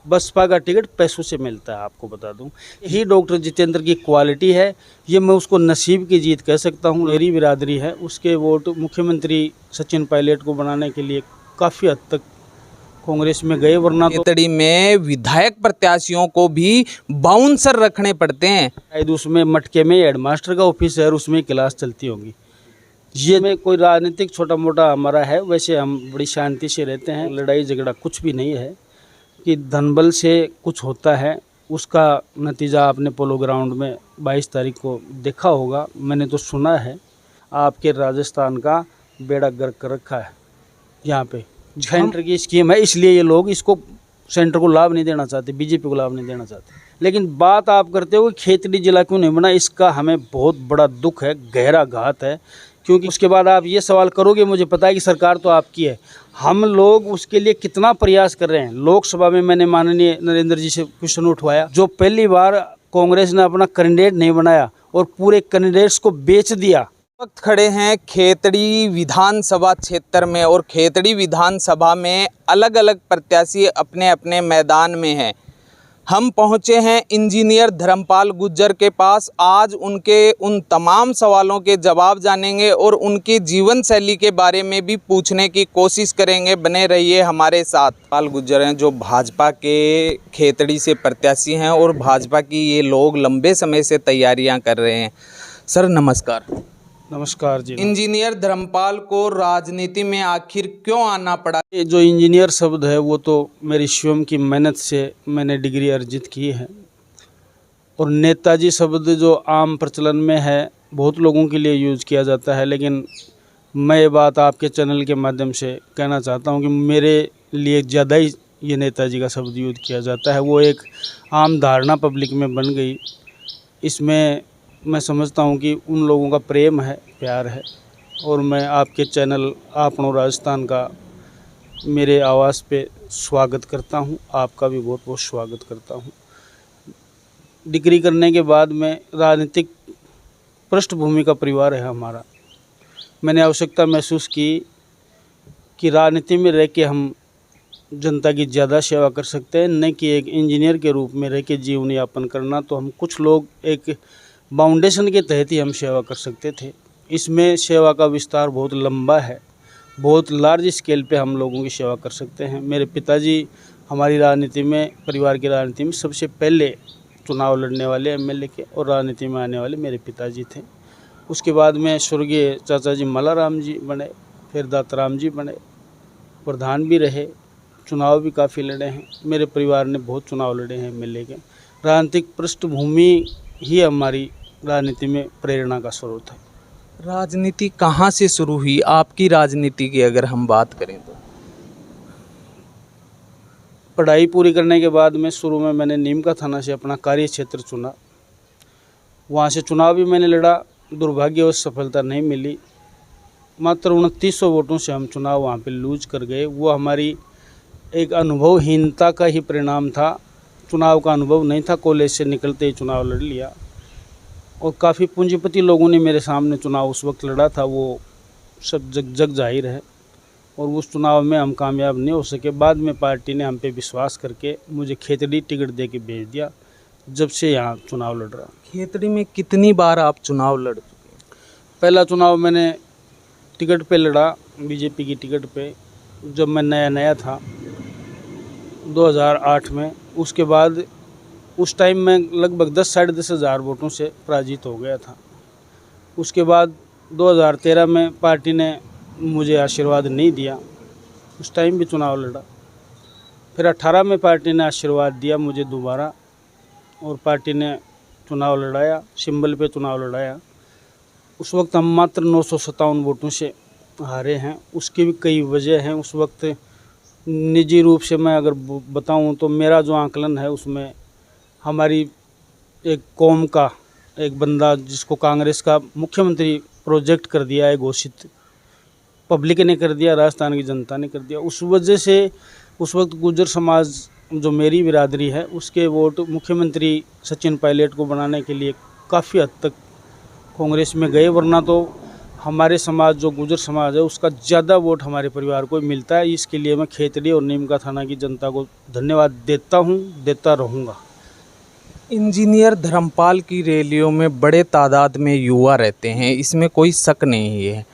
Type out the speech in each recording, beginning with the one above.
बसपा का टिकट पैसों से मिलता है, आपको बता दूं। यही डॉक्टर जितेंद्र की क्वालिटी है, ये मैं उसको नसीब की जीत कह सकता हूं। मेरी बिरादरी है, उसके वोट मुख्यमंत्री सचिन पायलट को बनाने के लिए काफ़ी हद तक कांग्रेस में गए, वरना तो खेतड़ी में विधायक प्रत्याशियों को भी बाउंसर रखने पड़ते हैं। शायद उसमें मटके में हेडमास्टर का ऑफिस है और उसमें क्लास चलती होगी। ये में कोई राजनीतिक छोटा मोटा हमारा है, वैसे हम बड़ी शांति से रहते हैं, लड़ाई झगड़ा कुछ भी नहीं है। कि धनबल से कुछ होता है उसका नतीजा आपने पोलो ग्राउंड में 22 तारीख को देखा होगा। मैंने तो सुना है आपके राजस्थान का बेड़ा गर्क कर रखा है। यहाँ पे सेंटर की स्कीम है, इसलिए ये लोग इसको सेंटर को लाभ नहीं देना चाहते, बीजेपी को लाभ नहीं देना चाहते। लेकिन बात आप करते हो खेतड़ी जिला क्यों नहीं बना, इसका हमें बहुत बड़ा दुख है, गहरा घात है। क्योंकि उसके बाद आप ये सवाल करोगे, मुझे पता है कि सरकार तो आपकी है, हम लोग उसके लिए कितना प्रयास कर रहे हैं। लोकसभा में मैंने माननीय नरेंद्र जी से क्वेश्चन उठवाया, जो पहली बार कांग्रेस ने अपना कैंडिडेट नहीं बनाया और पूरे कैंडिडेट्स को बेच दिया। वक्त खड़े हैं खेतड़ी विधानसभा क्षेत्र में और खेतड़ी विधानसभा में अलग अलग प्रत्याशी अपने अपने मैदान में हैं। हम पहुंचे हैं इंजीनियर धर्मपाल गुज्जर के पास। आज उनके उन तमाम सवालों के जवाब जानेंगे और उनकी जीवन शैली के बारे में भी पूछने की कोशिश करेंगे। बने रहिए हमारे साथ। धर्मपाल गुज्जर हैं जो भाजपा के खेतड़ी से प्रत्याशी हैं और भाजपा की ये लोग लंबे समय से तैयारियां कर रहे हैं। सर नमस्कार। नमस्कार जी। इंजीनियर धर्मपाल को राजनीति में आखिर क्यों आना पड़ा? ये जो इंजीनियर शब्द है वो तो मेरी स्वयं की मेहनत से मैंने डिग्री अर्जित की है। और नेताजी शब्द जो आम प्रचलन में है, बहुत लोगों के लिए यूज़ किया जाता है, लेकिन मैं ये बात आपके चैनल के माध्यम से कहना चाहता हूँ कि मेरे लिए ज़्यादा ही ये नेताजी का शब्द यूज़ किया जाता है। वो एक आम धारणा पब्लिक में बन गई। इसमें मैं समझता हूँ कि उन लोगों का प्रेम है, प्यार है। और मैं आपके चैनल आपनो राजस्थान का मेरे आवाज़ पे स्वागत करता हूँ, आपका भी बहुत बहुत स्वागत करता हूँ। डिग्री करने के बाद में राजनीतिक पृष्ठभूमि का परिवार है हमारा। मैंने आवश्यकता महसूस की कि राजनीति में रह के हम जनता की ज़्यादा सेवा कर सकते हैं, न कि एक इंजीनियर के रूप में रह के जीवन यापन करना। तो हम कुछ लोग एक बाउंडेशन के तहत ही हम सेवा कर सकते थे। इसमें सेवा का विस्तार बहुत लंबा है, बहुत लार्ज स्केल पे हम लोगों की सेवा कर सकते हैं। मेरे पिताजी हमारी राजनीति में, परिवार की राजनीति में सबसे पहले चुनाव लड़ने वाले एमएलए के और राजनीति में आने वाले मेरे पिताजी थे। उसके बाद में स्वर्गीय चाचा जी मल्लाराम जी बने, फिर दाताराम जी बने, प्रधान भी रहे, चुनाव भी काफ़ी लड़े हैं। मेरे परिवार ने बहुत चुनाव लड़े हैं एमएलए के। राजनीतिक पृष्ठभूमि ही हमारी राजनीति में प्रेरणा का स्रोत है। राजनीति कहाँ से शुरू हुई आपकी राजनीति की अगर हम बात करें तो? पढ़ाई पूरी करने के बाद में शुरू में मैंने नीमका थाना से अपना कार्य क्षेत्र चुना। वहाँ से चुनाव भी मैंने लड़ा, दुर्भाग्यवश सफलता नहीं मिली। मात्र 2900 वोटों से हम चुनाव वहाँ पे लूज कर गए। वो हमारी एक अनुभवहीनता का ही परिणाम था। चुनाव का अनुभव नहीं था, कॉलेज से निकलते ही चुनाव लड़ लिया। और काफ़ी पूंजीपति लोगों ने मेरे सामने चुनाव उस वक्त लड़ा था, वो सब जग जाहिर है। और उस चुनाव में हम कामयाब नहीं हो सके। बाद में पार्टी ने हम पे विश्वास करके मुझे खेतड़ी टिकट दे के भेज दिया। जब से यहाँ चुनाव लड़ रहा। खेतड़ी में कितनी बार आप चुनाव लड़ चुके हैं? पहला चुनाव मैंने टिकट पे लड़ा, बीजेपी की टिकट पे, जब मैं नया था 2008 में। उसके बाद उस टाइम में लगभग 10-साढ़े 10 हज़ार वोटों से पराजित हो गया था। उसके बाद 2013 में पार्टी ने मुझे आशीर्वाद नहीं दिया, उस टाइम भी चुनाव लड़ा। फिर 18 में पार्टी ने आशीर्वाद दिया मुझे दोबारा और पार्टी ने चुनाव लड़ाया, सिंबल पे चुनाव लड़ाया। उस वक्त हम मात्र 957 वोटों से हारे हैं। उसकी भी कई वजह हैं। उस वक्त निजी रूप से मैं अगर बताऊं तो मेरा जो आंकलन है उसमें हमारी एक कौम का एक बंदा जिसको कांग्रेस का मुख्यमंत्री प्रोजेक्ट कर दिया है, घोषित पब्लिक ने कर दिया, राजस्थान की जनता ने कर दिया। उस वजह से उस वक्त गुर्जर समाज जो मेरी बिरादरी है उसके वोट मुख्यमंत्री सचिन पायलट को बनाने के लिए काफ़ी हद तक कांग्रेस में गए, वरना तो हमारे समाज जो गुर्जर समाज है उसका ज़्यादा वोट हमारे परिवार को मिलता है। इसके लिए मैं खेतड़ी और नीमका थाना की जनता को धन्यवाद देता हूँ, देता रहूँगा। इंजीनियर धर्मपाल की रैलियों में बड़े तादाद में युवा रहते हैं, इसमें कोई शक नहीं है।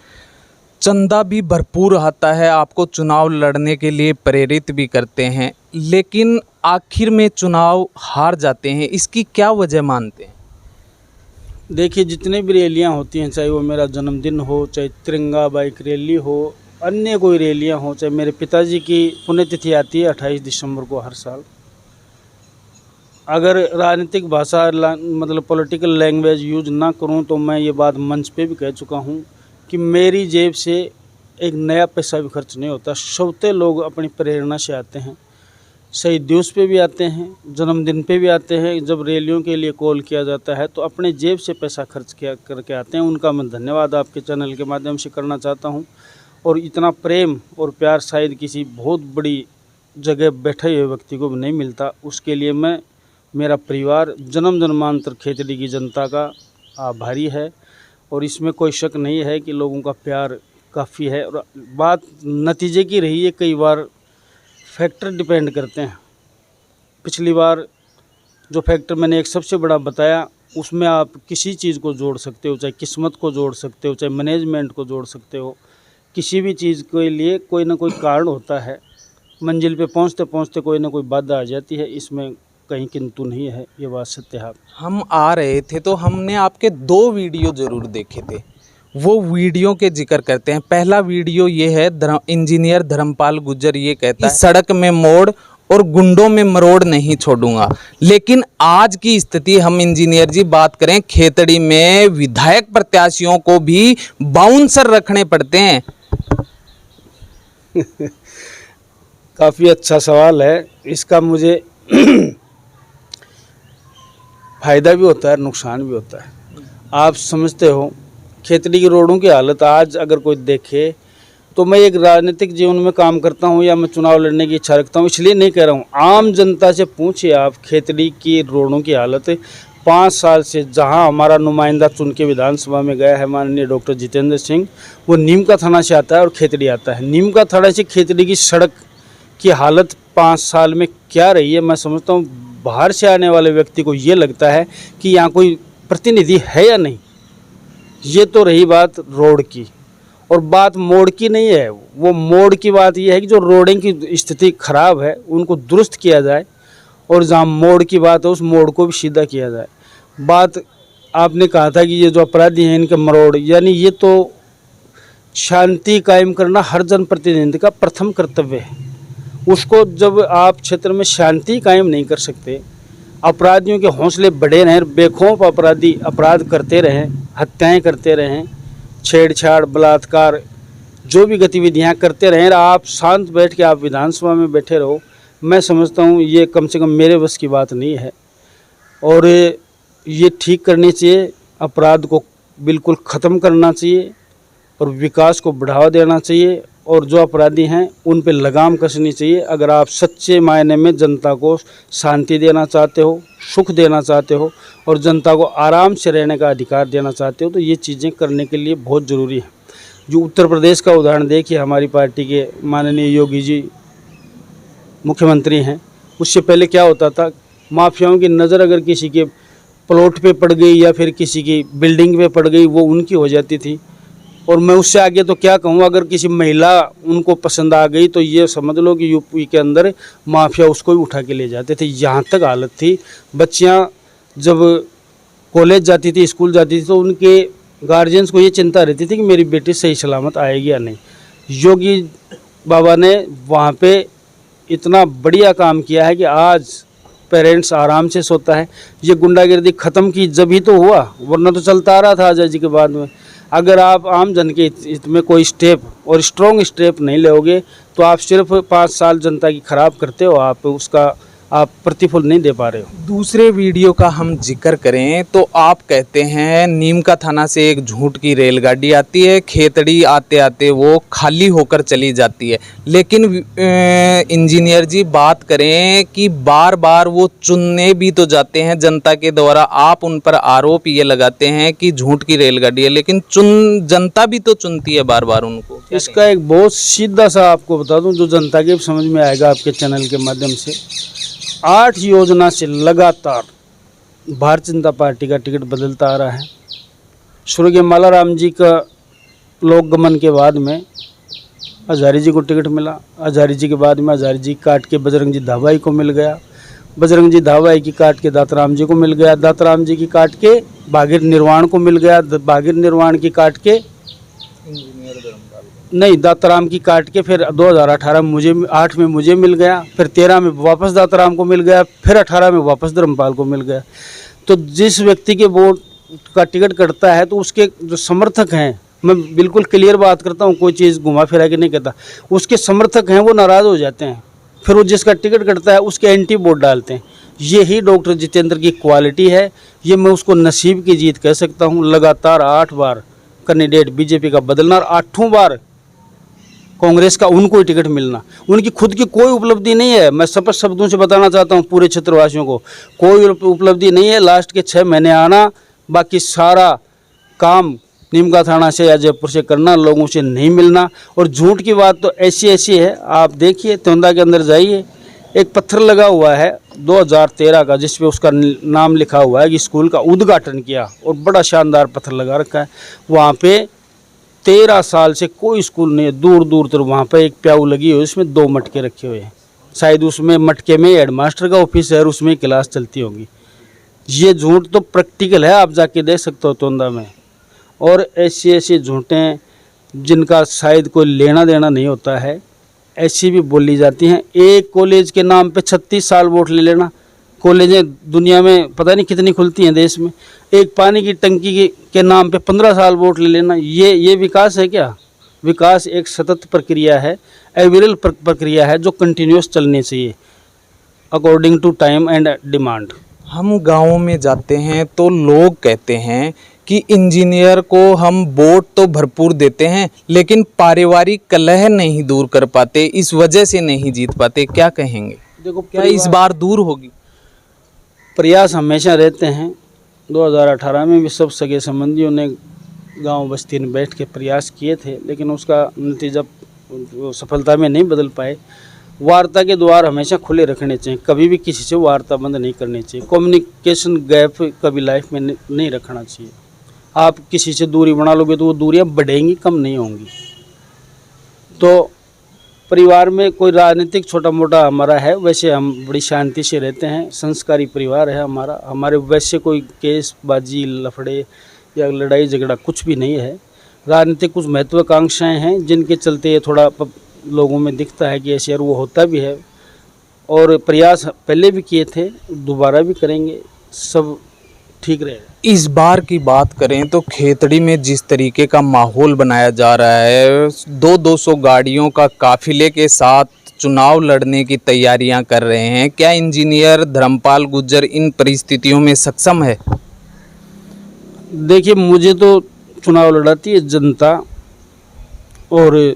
चंदा भी भरपूर आता है, आपको चुनाव लड़ने के लिए प्रेरित भी करते हैं, लेकिन आखिर में चुनाव हार जाते हैं, इसकी क्या वजह मानते हैं? देखिए, जितने भी रैलियाँ होती हैं, चाहे वो मेरा जन्मदिन हो, चाहे तिरंगा बाइक रैली हो, अन्य कोई रैलियाँ हो, चाहे मेरे पिताजी की पुण्यतिथि आती है 28 दिसंबर को हर साल। अगर राजनीतिक भाषा मतलब पॉलिटिकल लैंग्वेज यूज ना करूं तो मैं ये बात मंच पे भी कह चुका हूं कि मेरी जेब से एक नया पैसा भी खर्च नहीं होता। सबते लोग अपनी प्रेरणा से आते हैं, शहीद दिवस पे भी आते हैं, जन्मदिन पे भी आते हैं। जब रैलियों के लिए कॉल किया जाता है तो अपने जेब से पैसा खर्च किया करके आते हैं। उनका मैं धन्यवाद आपके चैनल के माध्यम से करना चाहता हूं। और इतना प्रेम और प्यार शायद किसी बहुत बड़ी जगह बैठे हुए व्यक्ति को भी नहीं मिलता। उसके लिए मैं, मेरा परिवार जन्म जन्मांतर खेतड़ी की जनता का आभारी है और इसमें कोई शक नहीं है कि लोगों का प्यार काफ़ी है। और बात नतीजे की रही है, कई बार फैक्टर डिपेंड करते हैं। पिछली बार जो फैक्टर मैंने एक सबसे बड़ा बताया, उसमें आप किसी चीज़ को जोड़ सकते हो, चाहे किस्मत को जोड़ सकते हो, चाहे मैनेजमेंट को जोड़ सकते हो। किसी भी चीज़ के लिए कोई ना कोई कारण होता है। मंजिल पे पहुंचते पहुंचते कोई ना कोई बाधा आ जाती है, इसमें कहीं किंतु नहीं है, ये बात सत्य है। हम आ रहे थे तो हमने आपके 2 वीडियो ज़रूर देखे थे, वो वीडियो के जिक्र करते हैं। पहला वीडियो ये है, इंजीनियर धर्मपाल गुर्जर ये कहता है, सड़क में मोड़ और गुंडों में मरोड़ नहीं छोड़ूंगा। लेकिन आज की स्थिति हम इंजीनियर जी बात करें, खेतड़ी में विधायक प्रत्याशियों को भी बाउंसर रखने पड़ते हैं। काफ़ी अच्छा सवाल है। इसका मुझे फ़ायदा भी होता है, नुकसान भी होता है। आप समझते हो खेतड़ी की रोडों की हालत आज अगर कोई देखे तो, मैं एक राजनीतिक जीवन में काम करता हूं या मैं चुनाव लड़ने की इच्छा रखता हूं इसलिए नहीं कह रहा हूं। आम जनता से पूछिए आप, खेतड़ी की रोडों की हालत 5 साल से, जहां हमारा नुमाइंदा चुन के विधानसभा में गया है माननीय डॉक्टर जितेंद्र सिंह, वो नीमका थाना से आता है और खेतड़ी आता है। नीमका थाना से खेतड़ी की सड़क की हालत 5 साल में क्या रही है, मैं समझता हूँ बाहर से आने वाले व्यक्ति को ये लगता है कि यहाँ कोई प्रतिनिधि है या नहीं। ये तो रही बात रोड की, और बात मोड़ की नहीं है। वो मोड़ की बात ये है कि जो रोडें की स्थिति खराब है उनको दुरुस्त किया जाए, और जहाँ मोड़ की बात है उस मोड़ को भी सीधा किया जाए। बात आपने कहा था कि ये जो अपराधी हैं इनके मरोड़, यानी ये तो शांति कायम करना हर जनप्रतिनिधि का प्रथम कर्तव्य है। उसको जब आप क्षेत्र में शांति कायम नहीं कर सकते, अपराधियों के हौसले बढ़े रहें, बेखौफ अपराधी अपराध करते रहें, हत्याएं करते रहें, छेड़छाड़ बलात्कार जो भी गतिविधियां करते रहें, आप शांत बैठ के आप विधानसभा में बैठे रहो, मैं समझता हूं ये कम से कम मेरे बस की बात नहीं है। और ये ठीक करनी चाहिए, अपराध को बिल्कुल ख़त्म करना चाहिए और विकास को बढ़ावा देना चाहिए, और जो अपराधी हैं उन पे लगाम कसनी चाहिए। अगर आप सच्चे मायने में जनता को शांति देना चाहते हो, सुख देना चाहते हो और जनता को आराम से रहने का अधिकार देना चाहते हो, तो ये चीज़ें करने के लिए बहुत ज़रूरी है। जो उत्तर प्रदेश का उदाहरण देखिए, हमारी पार्टी के माननीय योगी जी मुख्यमंत्री हैं, उससे पहले क्या होता था, माफियाओं की नज़र अगर किसी के प्लॉट पे पड़ गई या फिर किसी की बिल्डिंग पे पड़ गई, वो उनकी हो जाती थी। और मैं उससे आगे तो क्या कहूँ, अगर किसी महिला उनको पसंद आ गई तो ये समझ लो कि यूपी के अंदर माफिया उसको भी उठा के ले जाते थे। यहाँ तक हालत थी। बच्चियाँ जब कॉलेज जाती थी, स्कूल जाती थी, तो उनके गार्जियंस को ये चिंता रहती थी कि मेरी बेटी सही सलामत आएगी या नहीं। योगी बाबा ने वहाँ पे इतना बढ़िया काम किया है कि आज पेरेंट्स आराम से सोता है। ये गुंडागिर्दी ख़त्म की जब ही तो हुआ, वरना तो चलता आ रहा था आज़ादी के बाद में। अगर आप आम जन के हित में कोई स्टेप और स्ट्रॉन्ग स्टेप नहीं लोगे तो आप सिर्फ 5 साल जनता की ख़राब करते हो, आप उसका आप प्रतिफल नहीं दे पा रहे हो। दूसरे वीडियो का हम जिक्र करें तो आप कहते हैं नीमका थाना से एक झूठ की रेलगाड़ी आती है, खेतड़ी आते आते वो खाली होकर चली जाती है। लेकिन इंजीनियर जी बात करें कि बार बार वो चुनने भी तो जाते हैं जनता के द्वारा। आप उन पर आरोप ये लगाते हैं कि झूठ की रेलगाड़ी है, लेकिन जनता भी तो चुनती है बार बार उनको। इसका एक बहुत सीधा सा आपको बता दूं जो जनता के समझ में आएगा आपके चैनल के माध्यम से। 8 योजना से लगातार भारतीय जनता पार्टी का टिकट बदलता आ रहा है। स्वर्गीय मालाराम जी का लोक गमन के बाद में हजारी जी को टिकट मिला। हजारी जी के बाद में हजारी जी काट के बजरंग जी धाबाई को मिल गया। बजरंग जी धाबाई की काट के दाताराम जी को मिल गया। दाताराम जी की काट के भागीर निर्वाण को मिल गया। भागीर निर्वाण की काट के नहीं, दाताराम की काट के फिर 2018 मुझे 8 में मुझे मिल गया। फिर 13 में वापस दाताराम को मिल गया। फिर 18 में वापस धर्मपाल को मिल गया। तो जिस व्यक्ति के वोट का टिकट कटता है तो उसके जो समर्थक हैं, मैं बिल्कुल क्लियर बात करता हूँ, कोई चीज़ घुमा फिरा के नहीं कहता, उसके समर्थक हैं वो नाराज़ हो जाते हैं। फिर वो जिसका टिकट कटता है उसके एंटी वोट डालते हैं। यही डॉक्टर जितेंद्र की क्वालिटी है। ये मैं उसको नसीब की जीत कह सकता हूँ। लगातार 8 बार कैंडिडेट बीजेपी का बदलना और 8वां बार कांग्रेस का उनको ही टिकट मिलना। उनकी खुद की कोई उपलब्धि नहीं है। मैं स्पष्ट शब्दों से बताना चाहता हूँ पूरे क्षेत्रवासियों को, कोई उपलब्धि नहीं है। लास्ट के 6 महीने आना, बाकी सारा काम नीमका थाना से या जयपुर से करना, लोगों से नहीं मिलना। और झूठ की बात तो ऐसी ऐसी है, आप देखिए त्योंदा के अंदर जाइए, एक पत्थर लगा हुआ है 2013 का जिस पे उसका नाम लिखा हुआ है कि स्कूल का उद्घाटन किया, और बड़ा शानदार पत्थर लगा रखा है। वहाँ पे 13 साल से कोई स्कूल नहीं है। दूर दूर तक वहाँ पे एक प्याऊ लगी हुई है, उसमें 2 मटके रखे हुए हैं। शायद उसमें मटके में हेडमास्टर का ऑफिस है और उसमें क्लास चलती होगी। ये झूठ तो प्रैक्टिकल है, आप जाके देख सकते हो तोंदा में। और ऐसी ऐसी झूठें जिनका शायद कोई लेना देना नहीं होता है, ऐसी भी बोली जाती हैं। एक कॉलेज के नाम पे 36 साल वोट ले लेना। कॉलेजें दुनिया में पता नहीं कितनी खुलती हैं देश में। एक पानी की टंकी के नाम पे 15 साल वोट ले लेना, ये विकास है क्या? विकास एक सतत प्रक्रिया है, एवरेल प्रक्रिया है जो कंटिन्यूस चलनी चाहिए according to time and demand. हम गाँवों में जाते हैं तो लोग कहते हैं कि इंजीनियर को हम वोट तो भरपूर देते हैं लेकिन पारिवारिक कलह नहीं दूर कर पाते, इस वजह से नहीं जीत पाते। क्या कहेंगे? देखो, क्या इस बार दूर होगी? प्रयास हमेशा रहते हैं। 2018 में भी सब सगे संबंधियों ने गांव बस्ती में बैठ के प्रयास किए थे, लेकिन उसका नतीजा सफलता में नहीं बदल पाए। वार्ता के द्वार हमेशा खुले रखने चाहिए, कभी भी किसी से वार्ता बंद नहीं करनी चाहिए। कम्युनिकेशन गैप कभी लाइफ में नहीं रखना चाहिए। आप किसी से दूरी बना लोगे तो वो दूरियां बढ़ेंगी, कम नहीं होंगी। तो परिवार में कोई राजनीतिक छोटा मोटा हमारा है, वैसे हम बड़ी शांति से रहते हैं। संस्कारी परिवार है हमारा। हमारे वैसे कोई केस बाजी लफड़े या लड़ाई झगड़ा कुछ भी नहीं है। राजनीतिक कुछ महत्वाकांक्षाएं हैं जिनके चलते थोड़ा लोगों में दिखता है कि ऐसे, और वो होता भी है। और प्रयास पहले भी किए थे, दोबारा भी करेंगे, सब ठीक रहेगा। इस बार की बात करें तो खेतड़ी में जिस तरीके का माहौल बनाया जा रहा है, 200 गाड़ियों का काफिले के साथ चुनाव लड़ने की तैयारियां कर रहे हैं, क्या इंजीनियर धर्मपाल गुर्जर इन परिस्थितियों में सक्षम है? देखिए, मुझे तो चुनाव लड़ाती है जनता, और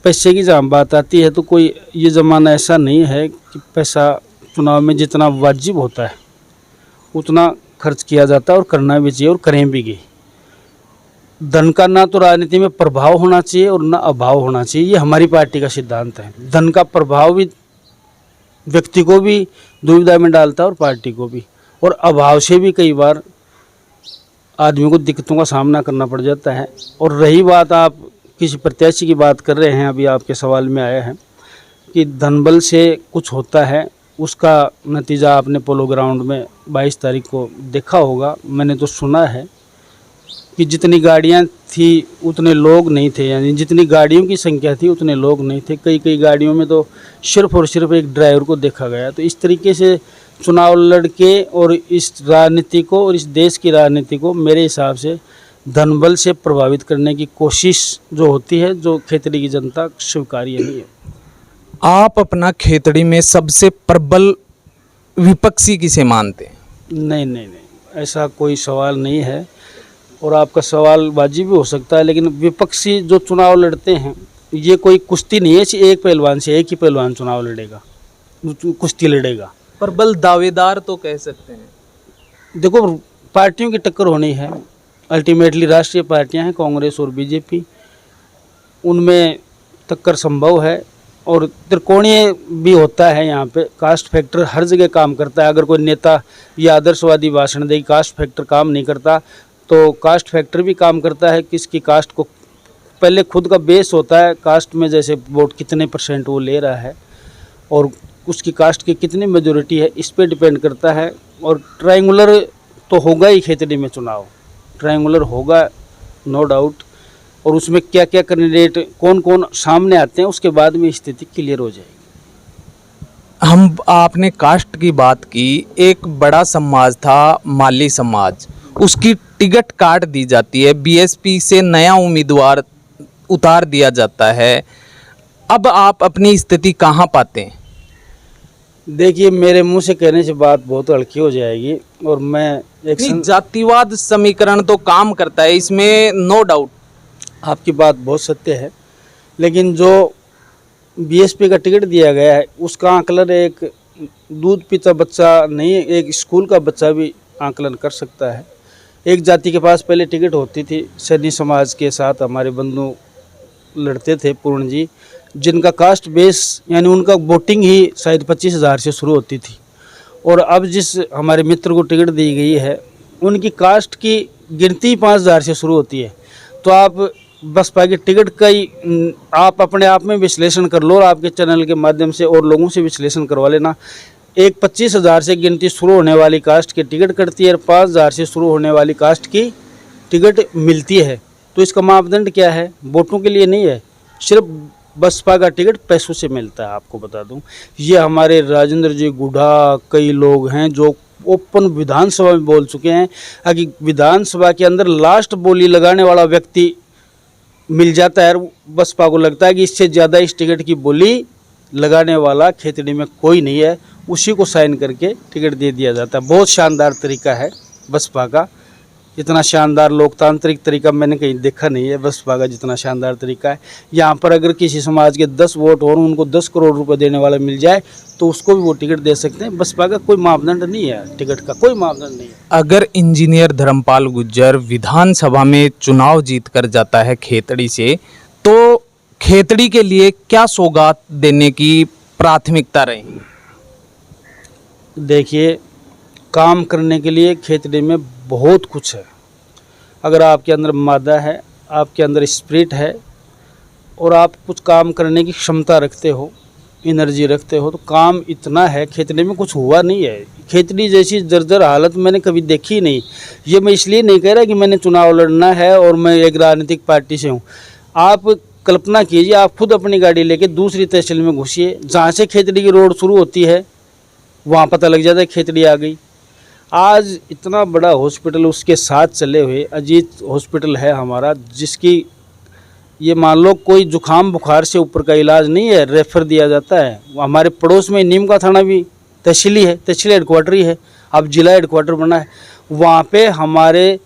पैसे की जहाँ बात आती है तो कोई ये ज़माना ऐसा नहीं है कि पैसा चुनाव में जितना वाजिब होता है उतना खर्च किया जाता है, और करना भी चाहिए और करें भी गई। धन का ना तो राजनीति में प्रभाव होना चाहिए और ना अभाव होना चाहिए, ये हमारी पार्टी का सिद्धांत है। धन का प्रभाव भी व्यक्ति को भी दुविधा में डालता है और पार्टी को भी, और अभाव से भी कई बार आदमी को दिक्कतों का सामना करना पड़ जाता है। और रही बात, आप किसी प्रत्याशी की बात कर रहे हैं, अभी आपके सवाल में आया है कि धनबल से कुछ होता है, उसका नतीजा आपने पोलो ग्राउंड में 22 तारीख को देखा होगा। मैंने तो सुना है कि जितनी गाड़ियां थी उतने लोग नहीं थे, यानी जितनी गाड़ियों की संख्या थी उतने लोग नहीं थे। कई गाड़ियों में तो सिर्फ और सिर्फ एक ड्राइवर को देखा गया। तो इस तरीके से चुनाव लड़के और इस राजनीति को और इस देश की राजनीति को मेरे हिसाब से धनबल से प्रभावित करने की कोशिश जो होती है, जो खेतड़ी की जनता स्वीकार्य नहीं है। आप अपना खेतड़ी में सबसे प्रबल विपक्षी किसे मानते हैं? नहीं नहीं नहीं, ऐसा कोई सवाल नहीं है। और आपका सवाल वाजिब भी हो सकता है, लेकिन विपक्षी जो चुनाव लड़ते हैं ये कोई कुश्ती नहीं है कि एक पहलवान से एक ही पहलवान चुनाव लड़ेगा, कुश्ती लड़ेगा। प्रबल दावेदार तो कह सकते हैं। देखो, पार्टियों की टक्कर होनी है। अल्टीमेटली राष्ट्रीय पार्टियां हैं कांग्रेस और बीजेपी, उनमें टक्कर संभव है। और त्रिकोणीय भी होता है यहाँ पे। कास्ट फैक्टर हर जगह काम करता है। अगर कोई नेता या आदर्शवादी भाषण दे, कास्ट फैक्टर काम नहीं करता तो कास्ट फैक्टर भी काम करता है। किसकी कास्ट को पहले खुद का बेस होता है, कास्ट में जैसे वोट कितने % वो ले रहा है और उसकी कास्ट की कितनी मेजोरिटी है, इस पे डिपेंड करता है। और ट्रायंगुलर तो होगा ही खेतड़ी में चुनाव, ट्रायंगुलर होगा नो डाउट। और उसमें क्या क्या कैंडिडेट कौन कौन सामने आते हैं उसके बाद में स्थिति क्लियर हो जाएगी। आपने कास्ट की बात की, एक बड़ा समाज था माली समाज, उसकी टिकट काट दी जाती है, बीएसपी से नया उम्मीदवार उतार दिया जाता है। अब आप अपनी स्थिति कहाँ पाते हैं? देखिए, मेरे मुंह से कहने से बात बहुत हल्की हो जाएगी और मैं एक जातिवाद समीकरण तो काम करता है इसमें, नो डाउट। आपकी बात बहुत सत्य है, लेकिन जो बीएसपी का टिकट दिया गया है उसका आकलन एक दूध पीता बच्चा नहीं, एक स्कूल का बच्चा भी आकलन कर सकता है। एक जाति के पास पहले टिकट होती थी, सैनी समाज के साथ हमारे बंधु लड़ते थे पूर्ण जी, जिनका कास्ट बेस यानी उनका वोटिंग ही शायद 25,000 से शुरू होती थी। और अब जिस हमारे मित्र को टिकट दी गई है उनकी कास्ट की गिनती 5,000 से शुरू होती है। तो आप बसपा की टिकट का ही आप अपने आप में विश्लेषण कर लो और आपके चैनल के माध्यम से और लोगों से विश्लेषण करवा लेना। एक 25,000 से गिनती शुरू होने वाली कास्ट की टिकट कटती है और 5,000 से शुरू होने वाली कास्ट की टिकट मिलती है। तो इसका मापदंड क्या है? वोटों के लिए नहीं है, सिर्फ बसपा का टिकट पैसों से मिलता है। आपको बता दूं, ये हमारे राजेंद्र जी गुढ़ा कई लोग हैं जो ओपन विधानसभा में बोल चुके हैं कि विधानसभा के अंदर लास्ट बोली लगाने वाला व्यक्ति मिल जाता है। बसपा को लगता है कि इससे ज़्यादा इस टिकट की बोली लगाने वाला खेतड़ी में कोई नहीं है, उसी को साइन करके टिकट दे दिया जाता है। बहुत शानदार तरीका है बसपा का, इतना शानदार लोकतांत्रिक तरीका मैंने कहीं देखा नहीं है बसपा का जितना शानदार तरीका है। यहाँ पर अगर किसी समाज के 10 वोट और उनको 10 करोड़ रुपए देने वाला मिल जाए तो उसको भी वो टिकट दे सकते हैं। बसपा का कोई मापदंड नहीं है, टिकट का कोई मापदंड नहीं है। अगर इंजीनियर धर्मपाल गुर्जर विधानसभा में चुनाव जीत कर जाता है खेतड़ी से, तो खेतड़ी के लिए क्या सौगात देने की प्राथमिकता रहेगी? देखिए, काम करने के लिए खेतड़ी में बहुत कुछ है। अगर आपके अंदर मादा है, आपके अंदर स्पिरिट है और आप कुछ काम करने की क्षमता रखते हो, एनर्जी रखते हो, तो काम इतना है खेतड़ी में, कुछ हुआ नहीं है। खेतड़ी जैसी जर्जर हालत मैंने कभी देखी नहीं। ये मैं इसलिए नहीं कह रहा कि मैंने चुनाव लड़ना है और मैं एक राजनीतिक पार्टी से हूँ। आप कल्पना कीजिए, आप खुद अपनी गाड़ी लेके दूसरी तहसील में घुसिए, जहाँ से खेतड़ी की रोड शुरू होती है वहाँ पता लग जाता है खेतड़ी आ गई। आज इतना बड़ा हॉस्पिटल उसके साथ चले हुए अजीत हॉस्पिटल है हमारा, जिसकी ये मान लो कोई जुखाम बुखार से ऊपर का इलाज नहीं है, रेफर दिया जाता है। हमारे पड़ोस में नीम का थाना भी तहसीली है, तहसील हेडक्वार्टर ही है, अब जिला हेडक्वार्टर बना है। वहाँ पे हमारे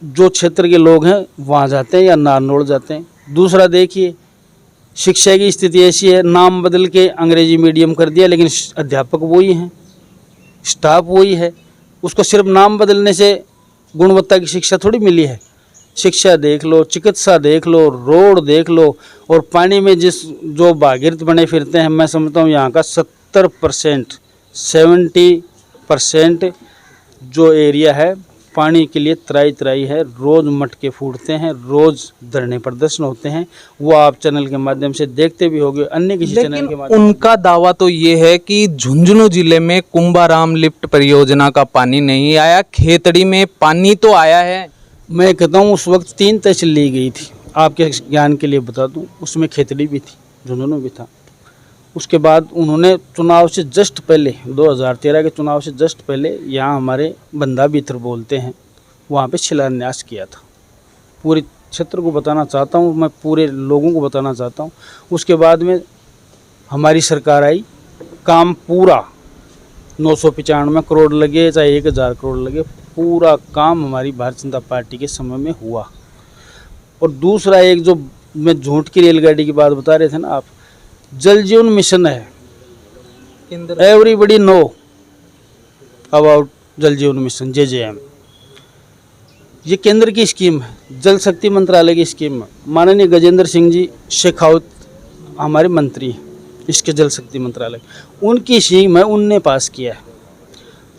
जो क्षेत्र के लोग हैं वहाँ जाते हैं या नारनौल जाते हैं। दूसरा देखिए, शिक्षा की स्थिति ऐसी है, नाम बदल के अंग्रेजी मीडियम कर दिया, लेकिन अध्यापक वही हैं, स्टाफ वही है। उसको सिर्फ नाम बदलने से गुणवत्ता की शिक्षा थोड़ी मिली है। शिक्षा देख लो, चिकित्सा देख लो, रोड देख लो, और पानी में जो भागीरथ बने फिरते हैं, मैं समझता हूँ यहाँ का 70% जो एरिया है पानी के लिए त्राई है। रोज़ मटके फूटते हैं, रोज़ धरने प्रदर्शन होते हैं, वो आप चैनल के माध्यम से देखते भी होंगे, अन्य किसी चैनल के माध्यम। उनका दावा तो ये है कि झुंझुनू जिले में कुंभाराम लिफ्ट परियोजना का पानी नहीं आया, खेतड़ी में पानी तो आया है। मैं कहता हूँ उस वक्त 3 तहसील ली गई थी, आपके ज्ञान के लिए बता दूँ, उसमें खेतड़ी भी थी, झुंझुनू भी था। उसके बाद उन्होंने चुनाव से जस्ट पहले 2013 के चुनाव से जस्ट पहले यहाँ हमारे बंदा बीथर बोलते हैं, वहाँ पे शिलान्यास किया था। पूरे क्षेत्र को बताना चाहता हूँ, मैं पूरे लोगों को बताना चाहता हूँ। उसके बाद में हमारी सरकार आई, काम पूरा 995 करोड़ लगे चाहे 1000 करोड़ लगे, पूरा काम हमारी भारतीय जनता पार्टी के समय में हुआ। और दूसरा एक जो मैं झूठ की रेलगाड़ी की बात बता रहे थे ना आप, जल जीवन मिशन है, एवरीबडी नो अबाउट जल जीवन मिशन JJM। ये केंद्र की स्कीम है, जल शक्ति मंत्रालय की स्कीम है। माननीय गजेंद्र सिंह जी शेखावत हमारे मंत्री हैं इसके जल शक्ति मंत्रालय, उनकी स्कीम है, उनने पास किया है।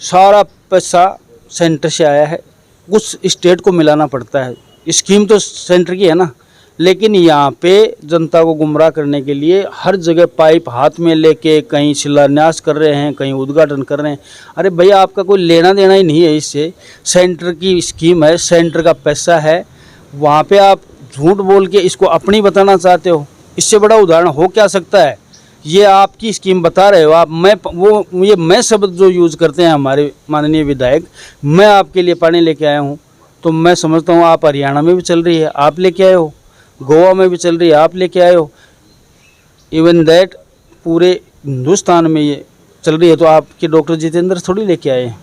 सारा पैसा सेंटर से आया है, कुछ स्टेट को मिलाना पड़ता है। स्कीम तो सेंटर की है ना, लेकिन यहाँ पे जनता को गुमराह करने के लिए हर जगह पाइप हाथ में लेके कहीं शिलान्यास कर रहे हैं, कहीं उद्घाटन कर रहे हैं। अरे भैया, आपका कोई लेना देना ही नहीं है इससे, सेंटर की स्कीम है, सेंटर का पैसा है, वहाँ पे आप झूठ बोल के इसको अपनी बताना चाहते हो। इससे बड़ा उदाहरण हो क्या सकता है? ये आपकी स्कीम बता रहे हो आप, मैं शब्द जो यूज़ करते हैं हमारे माननीय विधायक, मैं आपके लिए पानी लेके आया हूँ, तो मैं समझता हूँ आप हरियाणा में भी चल रही है, आप लेके आए हो, गोवा में भी चल रही है, आप लेके आए हो, इवन दैट पूरे हिंदुस्तान में ये चल रही है, तो आपके डॉक्टर जितेंद्र थोड़ी लेके आए हैं।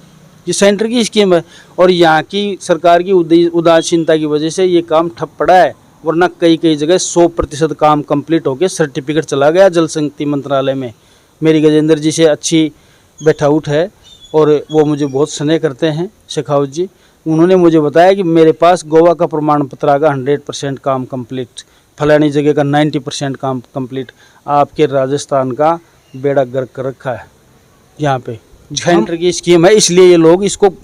ये सेंटर की स्कीम है और यहाँ की सरकार की उदासीनता की वजह से ये काम ठप पड़ा है, वरना कई जगह 100% काम कंप्लीट होकर सर्टिफिकेट चला गया जल शक्ति मंत्रालय में। मेरी गजेंद्र जी से अच्छी बैठाउट है और वो मुझे बहुत स्नेह करते हैं, शेखावत जी। उन्होंने मुझे बताया कि मेरे पास गोवा का प्रमाण पत्र आ गया, 100% काम कंप्लीट, फलानी जगह का 90% काम कंप्लीट, आपके राजस्थान का बेड़ा गर्क कर रखा है। यहाँ पे सेंटर की स्कीम है, इसलिए ये लोग इसको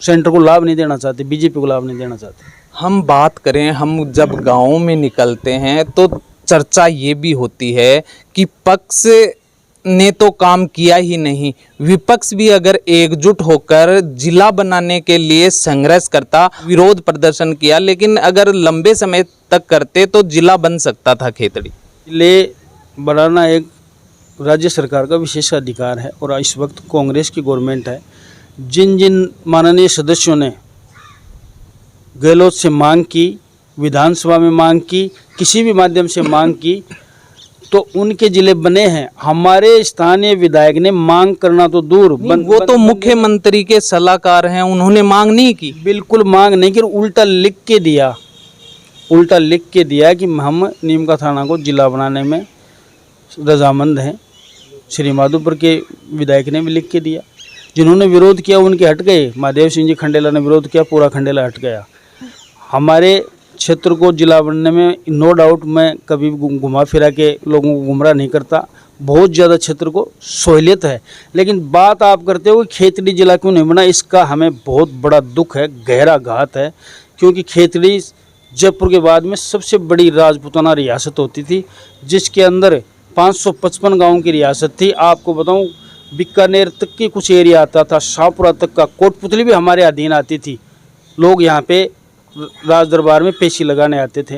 सेंटर को लाभ नहीं देना चाहते, बीजेपी को लाभ नहीं देना चाहते। हम बात करें, हम जब गाँव में निकलते हैं तो चर्चा ये भी होती है कि पक्ष ने तो काम किया ही नहीं, विपक्ष भी अगर एकजुट होकर जिला बनाने के लिए संघर्ष करता, विरोध प्रदर्शन किया, लेकिन अगर लंबे समय तक करते तो जिला बन सकता था खेतड़ी। जिले बनाना एक राज्य सरकार का विशेष अधिकार है और इस वक्त कांग्रेस की गवर्नमेंट है। जिन माननीय सदस्यों ने गहलोत से मांग की, विधानसभा में मांग की, किसी भी माध्यम से मांग की, तो उनके जिले बने हैं। हमारे स्थानीय विधायक ने मांग करना तो दूर, वो तो मुख्यमंत्री के सलाहकार हैं, उन्होंने मांग नहीं की। बिल्कुल मांग नहीं की, उल्टा लिख के दिया कि हम नीमका थाना को जिला बनाने में रजामंद हैं। श्री माधोपुर के विधायक ने भी लिख के दिया, जिन्होंने विरोध किया उनके हट गए। महादेव सिंह जी खंडेला ने विरोध किया, पूरा खंडेला हट गया। हमारे क्षेत्र को जिला बनने में नो डाउट मैं कभी घुमा फिरा के लोगों को गुमराह नहीं करता, बहुत ज़्यादा क्षेत्र को सहूलियत है। लेकिन बात आप करते हो खेतड़ी जिला क्यों नहीं बना, इसका हमें बहुत बड़ा दुख है, गहरा घात है, क्योंकि खेतड़ी जयपुर के बाद में सबसे बड़ी राजपूताना रियासत होती थी, जिसके अंदर 555 गाँव की रियासत थी। आपको बताऊँ, बीकानेर तक की कुछ एरिया आता था, शाहपुरा तक का, कोटपुतली भी हमारे अधीन आती थी। लोग यहाँ पे राज दरबार में पेशी लगाने आते थे।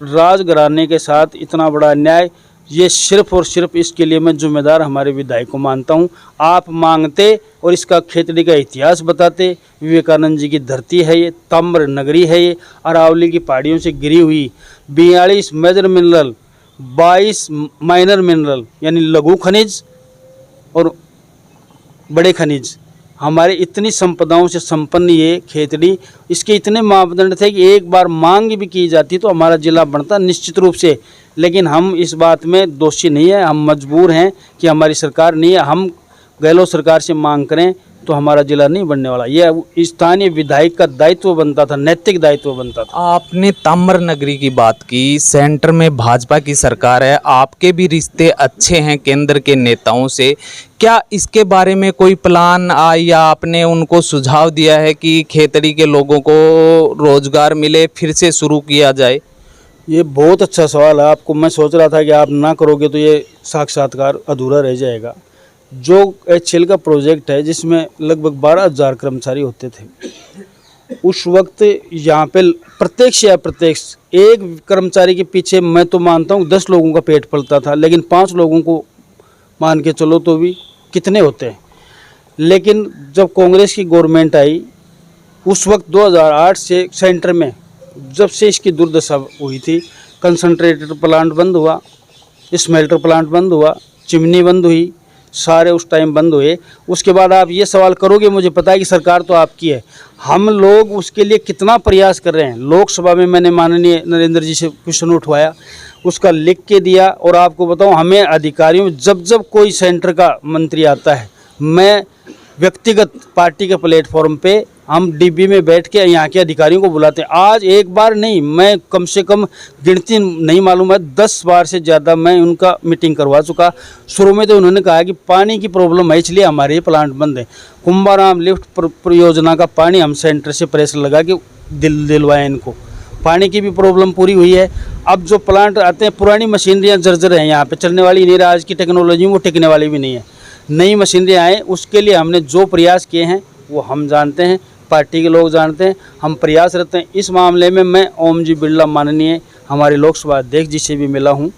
राजघराने के साथ इतना बड़ा अन्याय, ये सिर्फ और सिर्फ इसके लिए मैं जिम्मेदार हमारे विधायक को मानता हूँ। आप मांगते और इसका खेतड़ी का इतिहास बताते। विवेकानंद जी की धरती है ये, ताम्र नगरी है ये, अरावली की पहाड़ियों से गिरी हुई, 42 मेजर मिनरल, 22 माइनर मिनरल यानी लघु खनिज और बड़े खनिज, हमारे इतनी संपदाओं से संपन्न ये खेतड़ी, इसके इतने मापदंड थे कि एक बार मांग भी की जाती तो हमारा जिला बनता निश्चित रूप से। लेकिन हम इस बात में दोषी नहीं है, हम मजबूर हैं कि हमारी सरकार नहीं है। हम गहलोत सरकार से मांग करें तो हमारा जिला नहीं बनने वाला। ये स्थानीय विधायक का दायित्व बनता था, नैतिक दायित्व बनता था। आपने ताम्र नगरी की बात की, सेंटर में भाजपा की सरकार है, आपके भी रिश्ते अच्छे हैं केंद्र के नेताओं से, क्या इसके बारे में कोई प्लान या आपने उनको सुझाव दिया है कि खेतड़ी के लोगों को रोजगार मिले, फिर से शुरू किया जाए? ये बहुत अच्छा सवाल है। आपको मैं सोच रहा था कि आप ना करोगे तो ये साक्षात्कार अधूरा रह जाएगा। जो HCL का प्रोजेक्ट है जिसमें लगभग 12,000 कर्मचारी होते थे, उस वक्त यहाँ पे प्रत्यक्ष या अप्रत्यक्ष एक कर्मचारी के पीछे मैं तो मानता हूँ 10 लोगों का पेट पलता था, लेकिन 5 लोगों को मान के चलो तो भी कितने होते हैं। लेकिन जब कांग्रेस की गवर्नमेंट आई उस वक्त 2008 से सेंटर में जब से इसकी दुर्दशा हुई थी, कंसंट्रेटर प्लांट बंद हुआ, स्मेल्टर प्लांट बंद हुआ, चिमनी बंद हुई, सारे उस टाइम बंद हुए। उसके बाद आप ये सवाल करोगे, मुझे पता है कि सरकार तो आपकी है, हम लोग उसके लिए कितना प्रयास कर रहे हैं। लोकसभा में मैंने माननीय नरेंद्र जी से क्वेश्चन उठवाया, उसका लिख के दिया। और आपको बताऊं, हमें अधिकारियों, जब जब कोई सेंटर का मंत्री आता है, मैं व्यक्तिगत पार्टी के प्लेटफॉर्म पे हम डिब्बी में बैठ के यहाँ के अधिकारियों को बुलाते हैं। आज एक बार नहीं, मैं कम से कम गिनती नहीं मालूम है, 10 बार से ज़्यादा मैं उनका मीटिंग करवा चुका। शुरू में तो उन्होंने कहा कि पानी की प्रॉब्लम है, इसलिए हमारे ये प्लांट बंद है। कुंभाराम लिफ्ट परियोजना का पानी हम सेंटर से प्रेशर लगा के दिलवाएँ इनको, पानी की भी प्रॉब्लम पूरी हुई है। अब जो प्लांट आते हैं, पुरानी मशीनरियाँ जर्जर हैं, यहाँ पे चलने वाली नहीं रहा, आज की टेक्नोलॉजी वो टिकने वाली भी नहीं है। नई मशीनरी आए, उसके लिए हमने जो प्रयास किए हैं वो हम जानते हैं, पार्टी के लोग जानते हैं, हम प्रयासरत हैं। इस मामले में मैं ओम जी बिरला माननीय हमारे लोकसभा अध्यक्ष जी से भी मिला हूँ,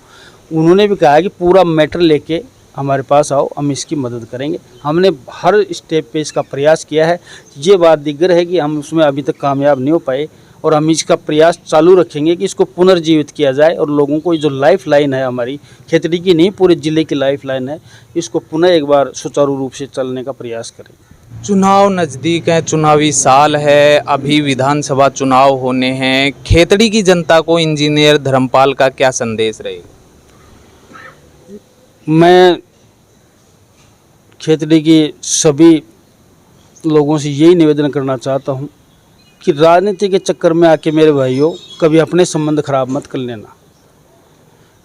उन्होंने भी कहा कि पूरा मैटर लेके हमारे पास आओ, हम इसकी मदद करेंगे। हमने हर स्टेप पे इसका प्रयास किया है। ये बात दिग्गर है कि हम उसमें अभी तक कामयाब नहीं हो पाए, और हम इसका प्रयास चालू रखेंगे कि इसको पुनर्जीवित किया जाए और लोगों को जो लाइफ लाइन है, हमारी खेतड़ी की नहीं पूरे ज़िले की लाइफ लाइन है, इसको पुनः एक बार सुचारू रूप से चलने का प्रयास करेंगे। चुनाव नज़दीक है, चुनावी साल है, अभी विधानसभा चुनाव होने हैं। खेतड़ी की जनता को इंजीनियर धर्मपाल का क्या संदेश रहेगा? मैं खेतड़ी की सभी लोगों से यही निवेदन करना चाहता हूँ कि राजनीति के चक्कर में आके मेरे भाइयों कभी अपने संबंध खराब मत कर लेना।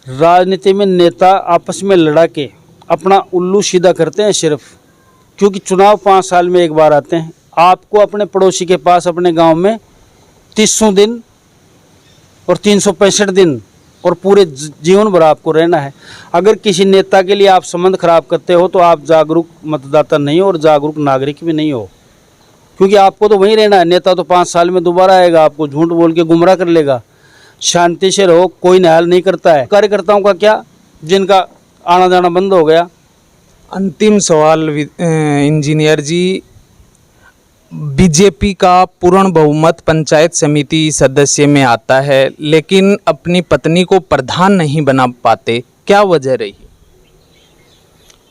राजनीति में नेता आपस में लड़ा के अपना उल्लू सीधा करते हैं सिर्फ, क्योंकि चुनाव 5 साल में एक बार आते हैं। आपको अपने पड़ोसी के पास अपने गांव में 300 दिन और 365 दिन और पूरे जीवन भर आपको रहना है। अगर किसी नेता के लिए आप संबंध खराब करते हो तो आप जागरूक मतदाता नहीं हो और जागरूक नागरिक भी नहीं हो, क्योंकि आपको तो वहीं रहना है। नेता तो 5 साल में दोबारा आएगा, आपको झूठ बोल के गुमराह कर लेगा। शांति से रहो, कोई न्याय नहीं करता है। कार्यकर्ताओं का क्या, जिनका आना जाना बंद हो गया। अंतिम सवाल इंजीनियर जी, बीजेपी का पूर्ण बहुमत पंचायत समिति सदस्य में आता है, लेकिन अपनी पत्नी को प्रधान नहीं बना पाते, क्या वजह रही?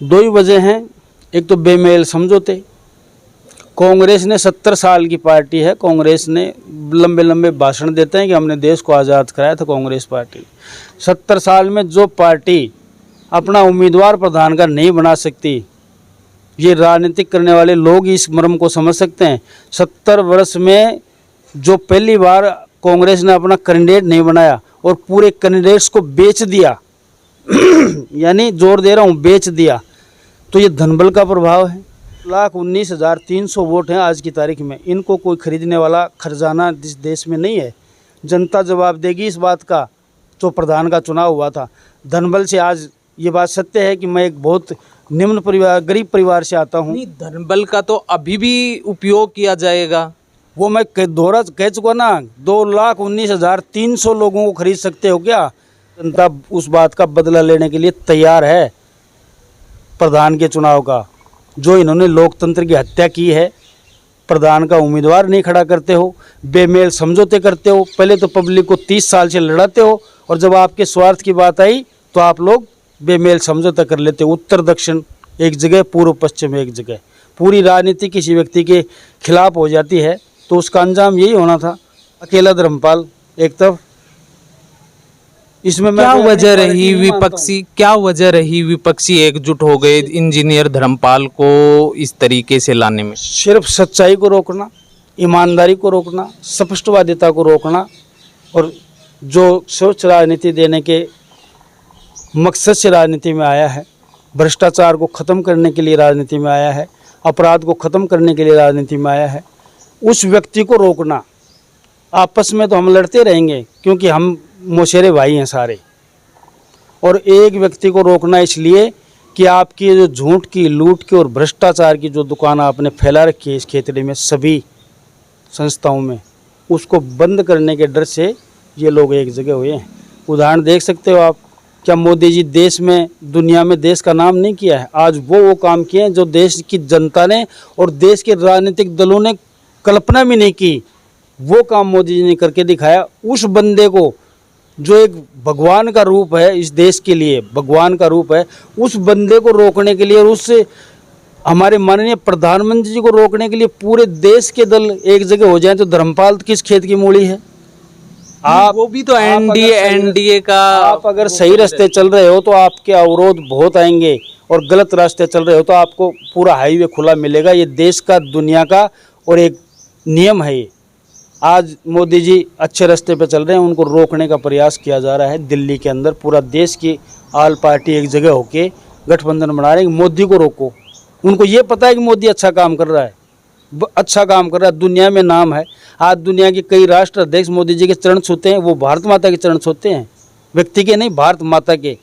2 ही वजह हैं। एक तो बेमेल समझौते। कांग्रेस ने 70 साल की पार्टी है, कांग्रेस ने लंबे लंबे भाषण देते हैं कि हमने देश को आज़ाद कराया था कांग्रेस पार्टी। 70 साल में जो पार्टी अपना उम्मीदवार प्रधान का नहीं बना सकती, ये राजनीतिक करने वाले लोग इस मर्म को समझ सकते हैं। 70 वर्ष में जो पहली बार कांग्रेस ने अपना कैंडिडेट नहीं बनाया और पूरे कैंडिडेट्स को बेच दिया यानी जोर दे रहा हूँ, बेच दिया, तो ये धनबल का प्रभाव है। 1,19,300 वोट हैं आज की तारीख में, इनको कोई खरीदने वाला खजाना इस देश में नहीं है। जनता जवाब देगी इस बात का। जो प्रधान का चुनाव हुआ था धनबल से, आज ये बात सत्य है कि मैं एक बहुत निम्न परिवार, गरीब परिवार से आता हूँ। नहीं, धनबल का तो अभी भी उपयोग किया जाएगा। वो मैं दोहरा कह चुका ना, 2,19,300 लोगों को खरीद सकते हो क्या? जनता उस बात का बदला लेने के लिए तैयार है प्रधान के चुनाव का। जो इन्होंने लोकतंत्र की हत्या की है, प्रधान का उम्मीदवार नहीं खड़ा करते हो, बेमेल समझौते करते हो। पहले तो पब्लिक को 30 साल से लड़ाते हो, और जब आपके स्वार्थ की बात आई तो आप लोग बेमेल समझौता कर लेते हो। उत्तर दक्षिण एक जगह, पूर्व पश्चिम एक जगह। पूरी राजनीति किसी व्यक्ति के खिलाफ हो जाती है तो उसका अंजाम यही होना था। अकेला धर्मपाल एक तरफ, इसमें क्या वजह रही विपक्षी एकजुट हो गए इंजीनियर धर्मपाल को इस तरीके से लाने में? सिर्फ सच्चाई को रोकना, ईमानदारी को रोकना, स्पष्टवादिता को रोकना, और जो सोच राजनीति देने के मकसद से राजनीति में आया है, भ्रष्टाचार को ख़त्म करने के लिए राजनीति में आया है, अपराध को ख़त्म करने के लिए राजनीति में आया है, उस व्यक्ति को रोकना। आपस में तो हम लड़ते रहेंगे क्योंकि हम मौसेरे भाई हैं सारे, और एक व्यक्ति को रोकना इसलिए कि आपकी जो झूठ की, लूट की और भ्रष्टाचार की जो दुकान आपने फैला रखी है इस खेतड़ी में सभी संस्थाओं में, उसको बंद करने के डर से ये लोग एक जगह हुए हैं। उदाहरण देख सकते हो आप, क्या मोदी जी देश में, दुनिया में देश का नाम नहीं किया है? आज वो काम किए हैं जो देश की जनता ने और देश के राजनीतिक दलों ने कल्पना भी नहीं की। वो काम मोदी जी ने करके दिखाया। उस बंदे को जो एक भगवान का रूप है इस देश के लिए, भगवान का रूप है, उस बंदे को रोकने के लिए और उससे हमारे माननीय प्रधानमंत्री जी को रोकने के लिए पूरे देश के दल एक जगह हो जाएं तो धर्मपाल किस खेत की मूली है। आप वो भी तो एनडीए का आप अगर सही रास्ते चल रहे हो तो आपके अवरोध बहुत आएंगे और गलत रास्ते चल रहे हो तो आपको पूरा हाईवे खुला मिलेगा। ये देश का, दुनिया का और एक नियम है ये। आज मोदी जी अच्छे रास्ते पे चल रहे हैं, उनको रोकने का प्रयास किया जा रहा है। दिल्ली के अंदर पूरा देश की आल पार्टी एक जगह होके गठबंधन बना रहे हैं, मोदी को रोको। उनको ये पता है कि मोदी अच्छा काम कर रहा है, अच्छा काम कर रहा है, दुनिया में नाम है। आज दुनिया के कई राष्ट्र अध्यक्ष मोदी जी के चरण छूते हैं, वो भारत माता के चरण छूते हैं, व्यक्ति के नहीं, भारत माता के।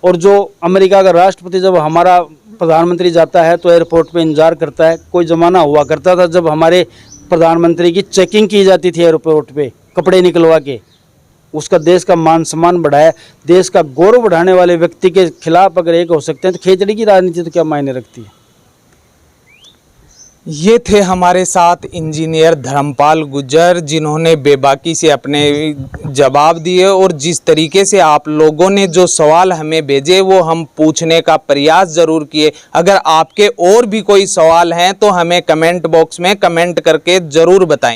और जो अमेरिका का राष्ट्रपति जब हमारा प्रधानमंत्री जाता है तो एयरपोर्ट पे इंतजार करता है। कोई ज़माना हुआ करता था जब हमारे प्रधानमंत्री की चेकिंग की जाती थी एयरपोर्ट पे, कपड़े निकलवा के। उसका देश का मान सम्मान बढ़ाया, देश का गौरव बढ़ाने वाले व्यक्ति के खिलाफ अगर एक हो सकते हैं तो खेचड़ी की राजनीति तो क्या मायने रखती है। ये थे हमारे साथ इंजीनियर धर्मपाल गुर्जर, जिन्होंने बेबाकी से अपने जवाब दिए और जिस तरीके से आप लोगों ने जो सवाल हमें भेजे वो हम पूछने का प्रयास ज़रूर किए। अगर आपके और भी कोई सवाल हैं तो हमें कमेंट बॉक्स में कमेंट करके ज़रूर बताएं।